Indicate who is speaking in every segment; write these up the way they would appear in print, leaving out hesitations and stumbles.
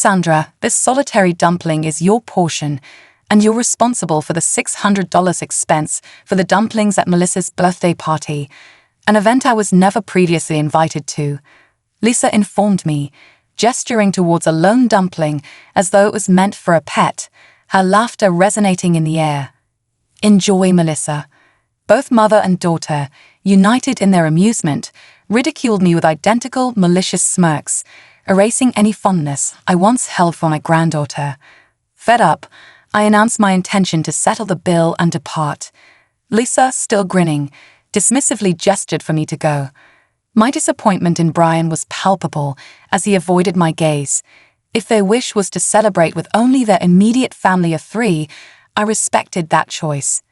Speaker 1: Sandra, this solitary dumpling is your portion, and you're responsible for the $600 expense for the dumplings at Melissa's birthday party, an event I was never previously invited to. Lisa informed me, gesturing towards a lone dumpling as though it was meant for a pet, her laughter resonating in the air. Enjoy, Melissa. Both mother and daughter, united in their amusement, ridiculed me with identical, malicious smirks, erasing any fondness I once held for my granddaughter. Fed up, I announced my intention to settle the bill and depart. Lisa, still grinning, dismissively gestured for me to go. My disappointment in Brian was palpable as he avoided my gaze. If their wish was to celebrate with only their immediate family of 3, I respected that choice.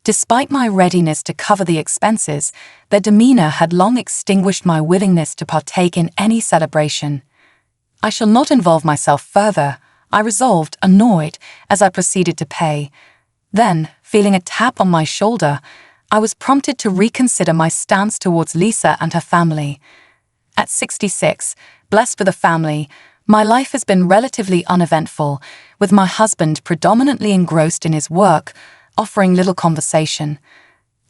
Speaker 1: Despite my readiness to cover the expenses, their demeanor had long extinguished my willingness to partake in any celebration. I shall not involve myself further, I resolved, annoyed, as I proceeded to pay. Then, feeling a tap on my shoulder, I was prompted to reconsider my stance towards Lisa and her family. At 66, blessed with a family, my life has been relatively uneventful, with my husband predominantly engrossed in his work, offering little conversation.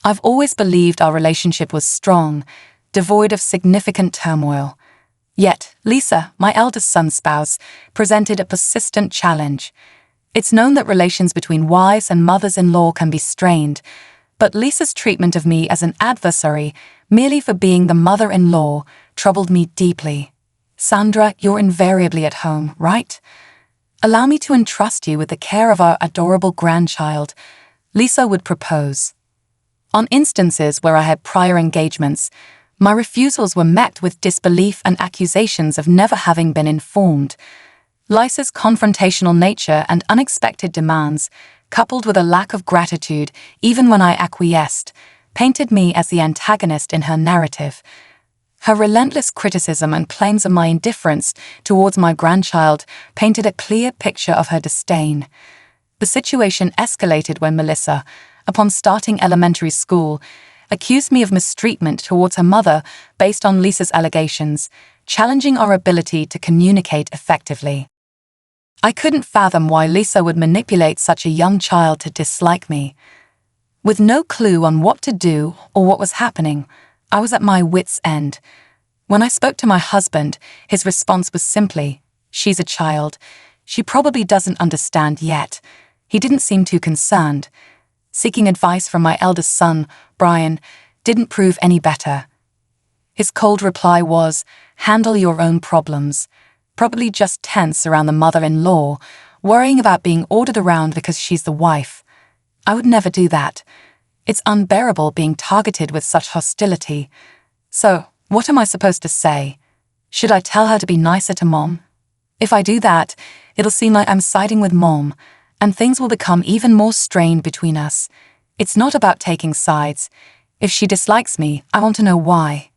Speaker 1: I've always believed our relationship was strong, devoid of significant turmoil. Yet, Lisa, my eldest son's spouse, presented a persistent challenge. It's known that relations between wives and mothers-in-law can be strained, but Lisa's treatment of me as an adversary, merely for being the mother-in-law, troubled me deeply. Sandra, you're invariably at home, right? Allow me to entrust you with the care of our adorable grandchild, Lisa would propose. On instances where I had prior engagements, my refusals were met with disbelief and accusations of never having been informed. Lisa's confrontational nature and unexpected demands, coupled with a lack of gratitude even when I acquiesced, painted me as the antagonist in her narrative. Her relentless criticism and claims of my indifference towards my grandchild painted a clear picture of her disdain. The situation escalated when Melissa, upon starting elementary school, accused me of mistreatment towards her mother based on Lisa's allegations, challenging our ability to communicate effectively. I couldn't fathom why Lisa would manipulate such a young child to dislike me. With no clue on what to do or what was happening, I was at my wits' end. When I spoke to my husband, his response was simply, "She's a child. She probably doesn't understand yet." He didn't seem too concerned. Seeking advice from my eldest son, Brian, didn't prove any better. His cold reply was, "Handle your own problems." Probably just tense around the mother-in-law, worrying about being ordered around because she's the wife. I would never do that. It's unbearable being targeted with such hostility. So, what am I supposed to say? Should I tell her to be nicer to Mom? If I do that, it'll seem like I'm siding with Mom, and things will become even more strained between us. It's not about taking sides. If she dislikes me, I want to know why.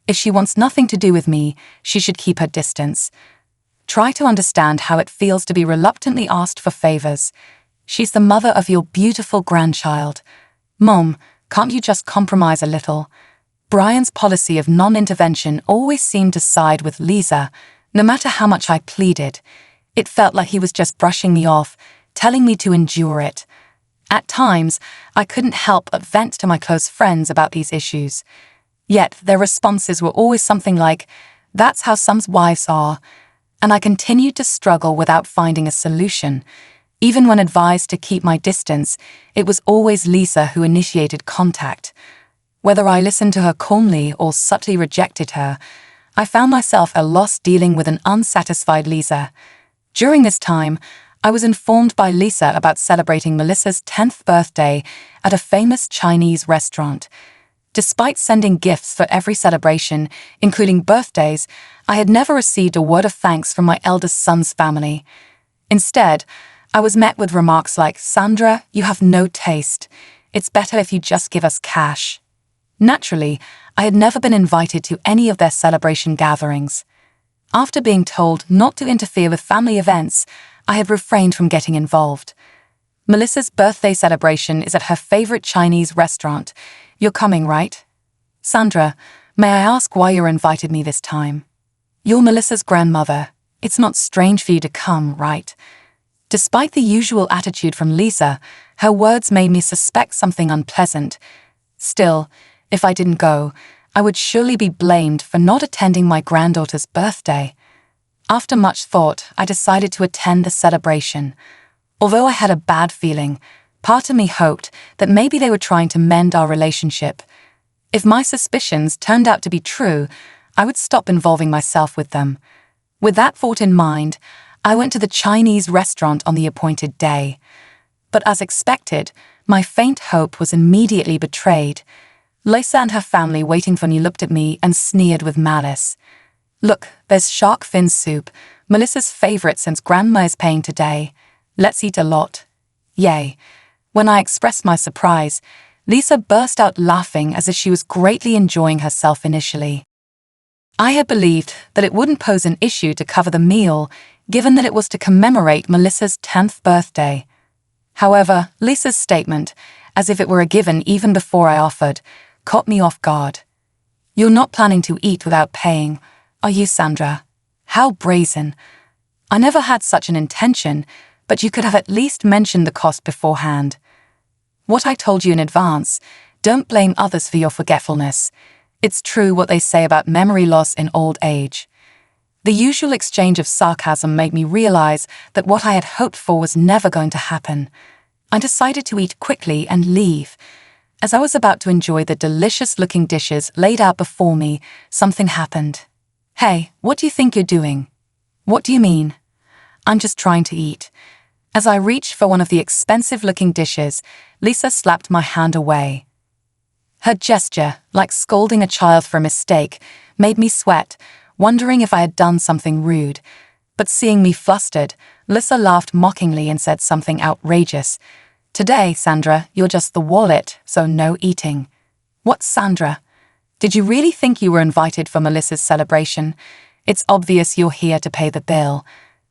Speaker 1: If she wants nothing to do with me, she should keep her distance. Try to understand how it feels to be reluctantly asked for favors. She's the mother of your beautiful grandchild. Mom, can't you just compromise a little? Brian's policy of non-intervention always seemed to side with Lisa, no matter how much I pleaded. It felt like he was just brushing me off, telling me to endure it. At times, I couldn't help but vent to my close friends about these issues. Yet their responses were always something like, "That's how some wives are," and I continued to struggle without finding a solution. Even when advised to keep my distance, it was always Lisa who initiated contact. Whether I listened to her calmly or subtly rejected her, I found myself at a loss dealing with an unsatisfied Lisa. During this time, I was informed by Lisa about celebrating Melissa's 10th birthday at a famous Chinese restaurant. Despite sending gifts for every celebration, including birthdays, I had never received a word of thanks from my eldest son's family. Instead, I was met with remarks like, "Sandra, you have no taste. It's better if you just give us cash." Naturally, I had never been invited to any of their celebration gatherings. After being told not to interfere with family events, I had refrained from getting involved. Melissa's birthday celebration is at her favorite Chinese restaurant. You're coming, right? Sandra, may I ask why you invited me this time? You're Melissa's grandmother. It's not strange for you to come, right? Despite the usual attitude from Lisa, her words made me suspect something unpleasant. Still, if I didn't go, I would surely be blamed for not attending my granddaughter's birthday. After much thought, I decided to attend the celebration. Although I had a bad feeling, part of me hoped that maybe they were trying to mend our relationship. If my suspicions turned out to be true, I would stop involving myself with them. With that thought in mind, I went to the Chinese restaurant on the appointed day. But as expected, my faint hope was immediately betrayed. Lisa and her family waiting for me looked at me and sneered with malice. Look, there's shark fin soup, Melissa's favorite since Grandma is paying today. Let's eat a lot. Yay. When I expressed my surprise, Lisa burst out laughing as if she was greatly enjoying herself initially. I had believed that it wouldn't pose an issue to cover the meal, given that it was to commemorate Melissa's 10th birthday. However, Lisa's statement, as if it were a given even before I offered, caught me off guard. You're not planning to eat without paying, are you, Sandra? How brazen. I never had such an intention, but you could have at least mentioned the cost beforehand. What I told you in advance, don't blame others for your forgetfulness. It's true what they say about memory loss in old age. The usual exchange of sarcasm made me realize that what I had hoped for was never going to happen. I decided to eat quickly and leave. As I was about to enjoy the delicious-looking dishes laid out before me, something happened. Hey, what do you think you're doing? What do you mean? I'm just trying to eat. As I reached for one of the expensive-looking dishes, Lisa slapped my hand away. Her gesture, like scolding a child for a mistake, made me sweat, wondering if I had done something rude. But seeing me flustered, Lisa laughed mockingly and said something outrageous. Today, Sandra, you're just the wallet, so no eating. What, Sandra? Did you really think you were invited for Melissa's celebration? It's obvious you're here to pay the bill.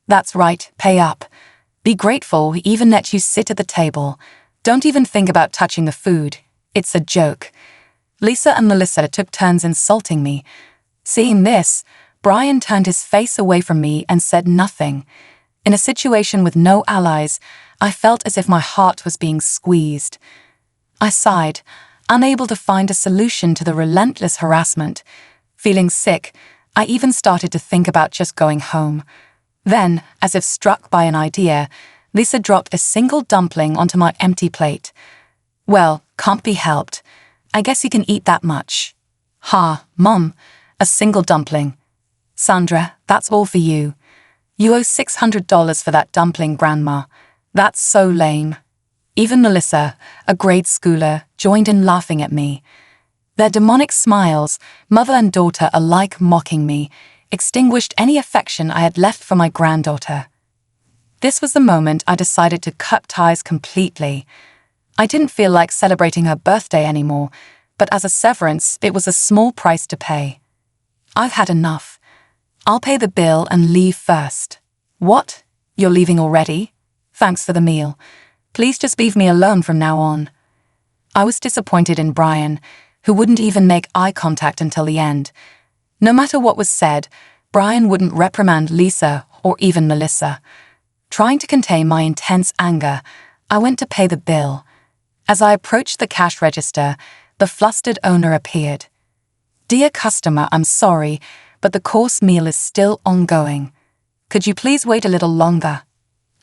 Speaker 1: That's right, pay up. Be grateful we even let you sit at the table. Don't even think about touching the food. It's a joke. Lisa and Melissa took turns insulting me. Seeing this, Brian turned his face away from me and said nothing. In a situation with no allies, I felt as if my heart was being squeezed. I sighed, unable to find a solution to the relentless harassment. Feeling sick, I even started to think about just going home. Then, as if struck by an idea, Lisa dropped a single dumpling onto my empty plate. Well, can't be helped. I guess you can eat that much. Ha, Mom, a single dumpling. Sandra, that's all for you. You owe $600 for that dumpling, Grandma. That's so lame. Even Melissa, a grade schooler, joined in laughing at me. Their demonic smiles, mother and daughter alike mocking me, extinguished any affection I had left for my granddaughter. This was the moment I decided to cut ties completely. I didn't feel like celebrating her birthday anymore, but as a severance, it was a small price to pay. I've had enough. I'll pay the bill and leave first. What? You're leaving already? Thanks for the meal. Please just leave me alone from now on. I was disappointed in Brian, who wouldn't even make eye contact until the end. No matter what was said, Brian wouldn't reprimand Lisa or even Melissa. Trying to contain my intense anger, I went to pay the bill. As I approached the cash register, the flustered owner appeared. Dear customer, I'm sorry, but the course meal is still ongoing. Could you please wait a little longer?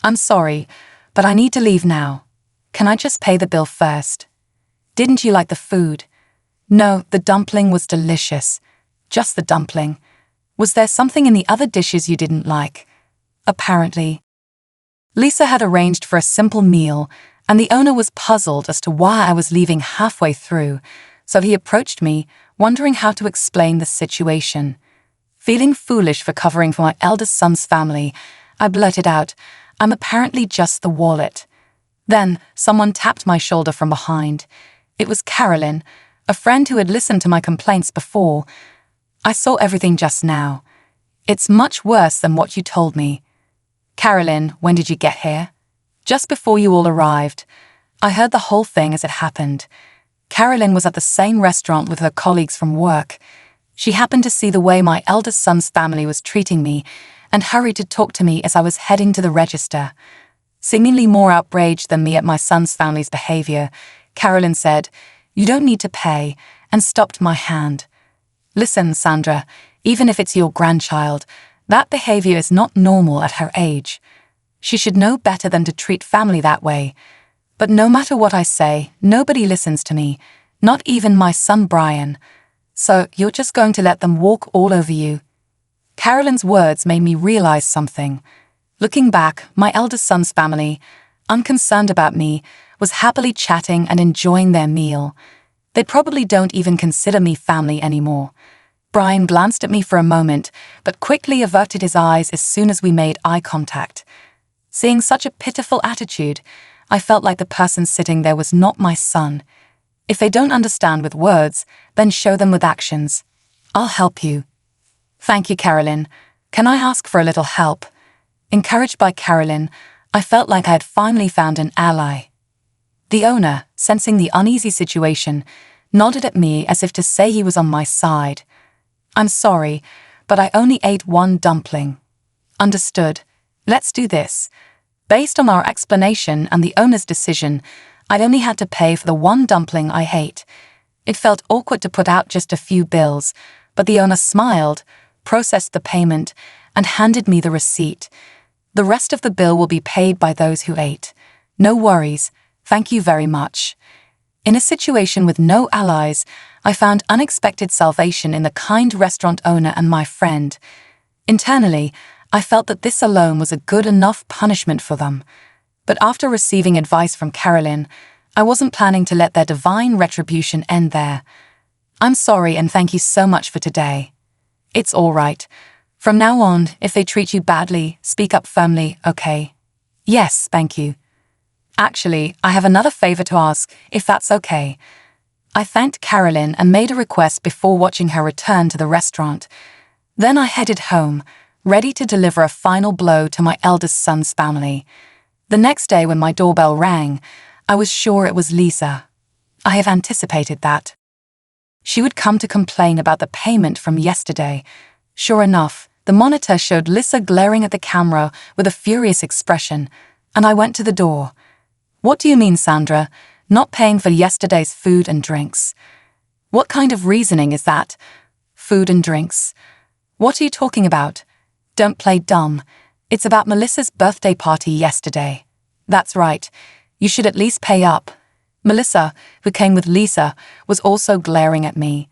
Speaker 1: I'm sorry, but I need to leave now. Can I just pay the bill first? Didn't you like the food? No, the dumpling was delicious. Just the dumpling. Was there something in the other dishes you didn't like? Apparently. Lisa had arranged for a simple meal, and the owner was puzzled as to why I was leaving halfway through, so he approached me, wondering how to explain the situation. Feeling foolish for covering for my eldest son's family, I blurted out, I'm apparently just the wallet. Then, someone tapped my shoulder from behind. It was Carolyn, a friend who had listened to my complaints before. I saw everything just now. It's much worse than what you told me. Carolyn, when did you get here? Just before you all arrived. I heard the whole thing as it happened. Carolyn was at the same restaurant with her colleagues from work. She happened to see the way my eldest son's family was treating me, and hurried to talk to me as I was heading to the register. Seemingly more outraged than me at my son's family's behavior, Carolyn said, "You don't need to pay," and stopped my hand. "Listen, Sandra, even if it's your grandchild, that behavior is not normal at her age. She should know better than to treat family that way. But no matter what I say, nobody listens to me, not even my son Brian. So you're just going to let them walk all over you?" Carolyn's words made me realize something. Looking back, my eldest son's family, unconcerned about me, was happily chatting and enjoying their meal. They probably don't even consider me family anymore. Brian glanced at me for a moment, but quickly averted his eyes as soon as we made eye contact. Seeing such a pitiful attitude, I felt like the person sitting there was not my son. If they don't understand with words, then show them with actions. I'll help you. "Thank you, Carolyn. Can I ask for a little help?" Encouraged by Carolyn, I felt like I had finally found an ally. The owner, sensing the uneasy situation, nodded at me as if to say he was on my side. "I'm sorry, but I only ate one dumpling." "Understood. Let's do this." Based on our explanation and the owner's decision, I'd only had to pay for the one dumpling I ate. It felt awkward to put out just a few bills, but the owner smiled, processed the payment, and handed me the receipt. "The rest of the bill will be paid by those who ate. No worries. Thank you very much." In a situation with no allies, I found unexpected salvation in the kind restaurant owner and my friend. Internally, I felt that this alone was a good enough punishment for them. But after receiving advice from Carolyn, I wasn't planning to let their divine retribution end there. "I'm sorry and thank you so much for today." "It's all right. From now on, if they treat you badly, speak up firmly, okay?" "Yes, thank you." "Actually, I have another favor to ask, if that's okay." I thanked Carolyn and made a request before watching her return to the restaurant. Then I headed home, ready to deliver a final blow to my eldest son's family. The next day when my doorbell rang, I was sure it was Lisa. I have anticipated that. She would come to complain about the payment from yesterday. Sure enough, the monitor showed Lisa glaring at the camera with a furious expression, and I went to the door. "What do you mean, Sandra? Not paying for yesterday's food and drinks?" "What kind of reasoning is that? Food and drinks? What are you talking about? Don't play dumb. It's about Melissa's birthday party yesterday." "That's right. You should at least pay up." Melissa, who came with Lisa, was also glaring at me.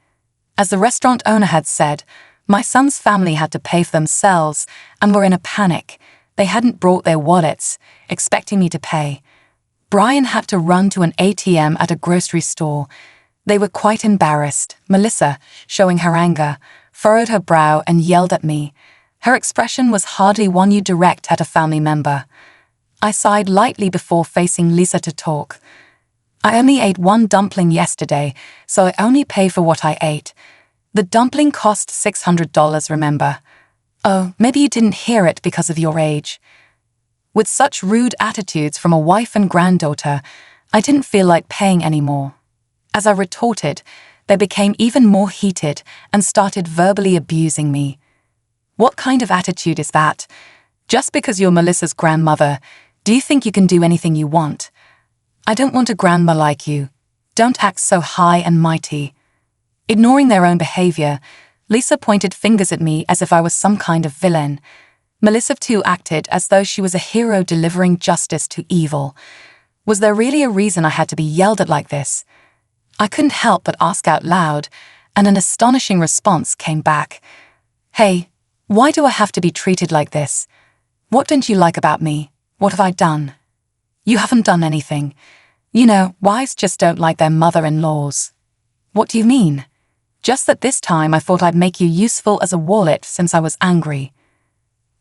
Speaker 1: As the restaurant owner had said, my son's family had to pay for themselves and were in a panic. They hadn't brought their wallets, expecting me to pay. Brian had to run to an ATM at a grocery store. They were quite embarrassed. Melissa, showing her anger, furrowed her brow and yelled at me. Her expression was hardly one you'd direct at a family member. I sighed lightly before facing Lisa to talk. "I only ate one dumpling yesterday, so I only pay for what I ate. The dumpling cost $600, remember? Oh, maybe you didn't hear it because of your age." With such rude attitudes from a wife and granddaughter, I didn't feel like paying anymore. As I retorted, they became even more heated and started verbally abusing me. "What kind of attitude is that? Just because you're Melissa's grandmother, do you think you can do anything you want? I don't want a grandma like you. Don't act so high and mighty." Ignoring their own behavior, Lisa pointed fingers at me as if I was some kind of villain. Melissa too acted as though she was a hero delivering justice to evil. Was there really a reason I had to be yelled at like this? I couldn't help but ask out loud, and an astonishing response came back. "Hey, why do I have to be treated like this? What don't you like about me? What have I done?" "You haven't done anything. You know, wives just don't like their mother-in-laws." "What do you mean?" "Just that this time I thought I'd make you useful as a wallet since I was angry."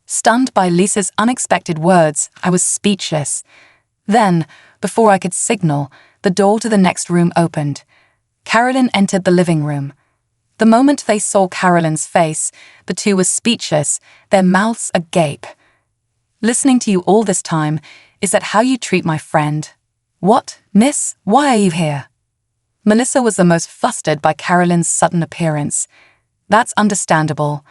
Speaker 1: Stunned by Lisa's unexpected words, I was speechless. Then, before I could signal, the door to the next room opened. Carolyn entered the living room. The moment they saw Carolyn's face, the two were speechless, their mouths agape. "Listening to you all this time, is that how you treat my friend?" "What, miss? Why are you here?" Melissa was the most flustered by Carolyn's sudden appearance. "That's understandable.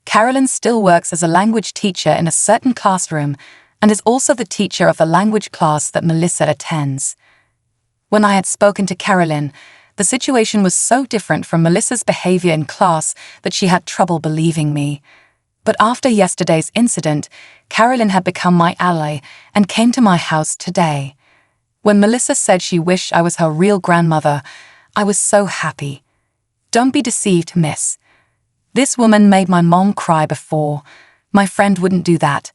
Speaker 1: Carolyn still works as a language teacher in a certain classroom and is also the teacher of the language class that Melissa attends. When I had spoken to Carolyn, the situation was so different from Melissa's behavior in class that she had trouble believing me. But after yesterday's incident, Carolyn had become my ally and came to my house today. When Melissa said she wished I was her real grandmother, I was so happy. Don't be deceived, miss. This woman made my mom cry before. My friend wouldn't do that.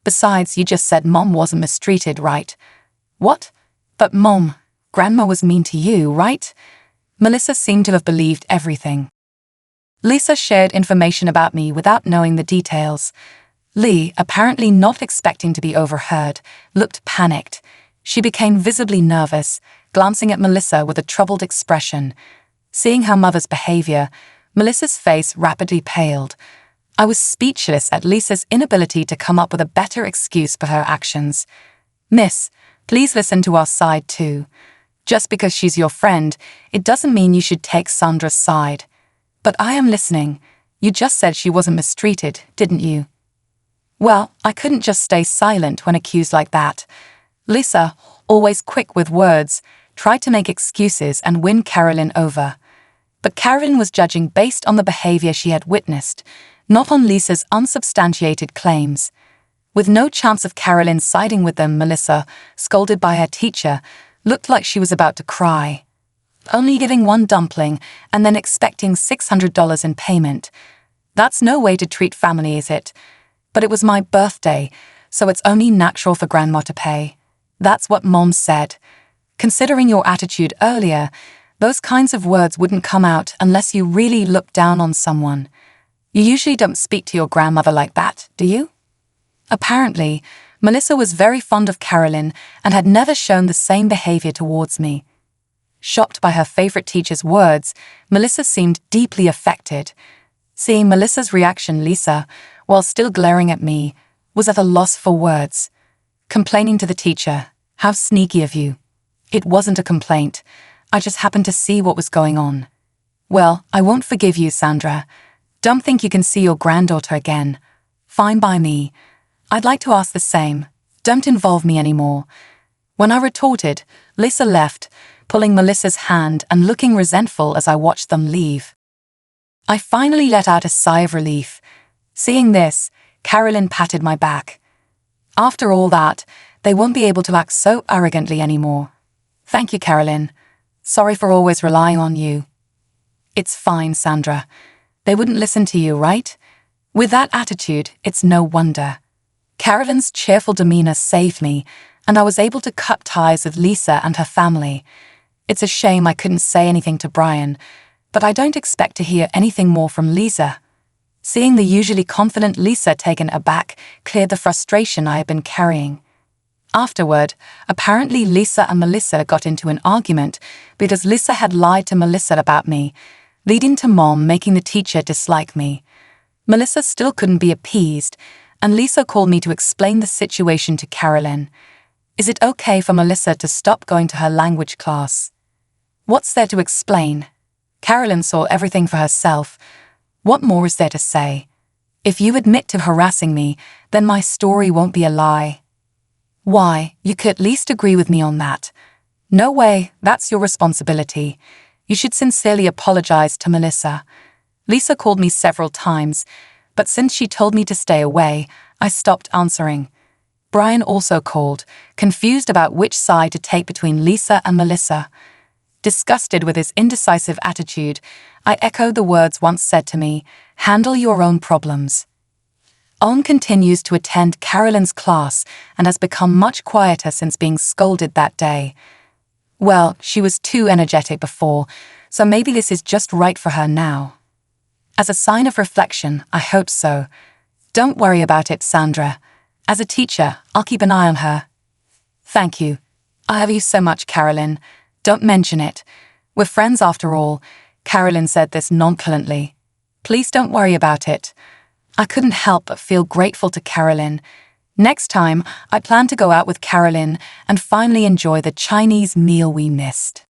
Speaker 1: Besides, you just said mom wasn't mistreated, right? What? But mom, grandma was mean to you, right? Melissa seemed to have believed everything. Lisa shared information about me without knowing the details. Lee, apparently not expecting to be overheard, looked panicked. She became visibly nervous, glancing at Melissa with a troubled expression. Seeing her mother's behavior, Melissa's face rapidly paled. I was speechless at Lisa's inability to come up with a better excuse for her actions. Miss, please listen to our side too. Just because she's your friend, it doesn't mean you should take Sandra's side. But I am listening. You just said she wasn't mistreated, didn't you? Well, I couldn't just stay silent when accused like that. Lisa, always quick with words, tried to make excuses and win Carolyn over. But Carolyn was judging based on the behavior she had witnessed, not on Lisa's unsubstantiated claims. With no chance of Carolyn siding with them, Melissa, scolded by her teacher, looked like she was about to cry. Only giving one dumpling and then expecting $600 in payment. That's no way to treat family, is it? But it was my birthday, so it's only natural for Grandma to pay. That's what Mom said. Considering your attitude earlier, those kinds of words wouldn't come out unless you really look down on someone. You usually don't speak to your grandmother like that, do you? Apparently, Melissa was very fond of Carolyn and had never shown the same behavior towards me. Shocked by her favorite teacher's words, Melissa seemed deeply affected. Seeing Melissa's reaction, Lisa, while still glaring at me, was at a loss for words. Complaining to the teacher, "How sneaky of you." It wasn't a complaint. I just happened to see what was going on. Well, I won't forgive you, Sandra. Don't think you can see your granddaughter again. Fine by me. I'd like to ask the same. Don't involve me anymore. When I retorted, Lisa left, pulling Melissa's hand and looking resentful as I watched them leave. I finally let out a sigh of relief. Seeing this, Carolyn patted my back. After all that, they won't be able to act so arrogantly anymore. Thank you, Carolyn. Sorry for always relying on you. It's fine, Sandra. They wouldn't listen to you, right? With that attitude, it's no wonder. Carolyn's cheerful demeanor saved me, and I was able to cut ties with Lisa and her family. It's a shame I couldn't say anything to Brian, but I don't expect to hear anything more from Lisa. Seeing the usually confident Lisa taken aback cleared the frustration I had been carrying. Afterward, apparently Lisa and Melissa got into an argument because Lisa had lied to Melissa about me, leading to Mom making the teacher dislike me. Melissa still couldn't be appeased, and Lisa called me to explain the situation to Carolyn. Is it okay for Melissa to stop going to her language class? What's there to explain? Carolyn saw everything for herself. What more is there to say? If you admit to harassing me, then my story won't be a lie. Why, you could at least agree with me on that. No way, that's your responsibility. You should sincerely apologize to Melissa. Lisa called me several times, but since she told me to stay away, I stopped answering. Brian also called, confused about which side to take between Lisa and Melissa. Disgusted with his indecisive attitude, I echoed the words once said to me, "Handle your own problems." Owen continues to attend Carolyn's class and has become much quieter since being scolded that day. Well, she was too energetic before, so maybe this is just right for her now. As a sign of reflection, I hope so. Don't worry about it, Sandra. As a teacher, I'll keep an eye on her. Thank you. I love you so much, Carolyn. Don't mention it. We're friends after all. Carolyn said this nonchalantly. Please don't worry about it. I couldn't help but feel grateful to Carolyn. Next time, I plan to go out with Carolyn and finally enjoy the Chinese meal we missed.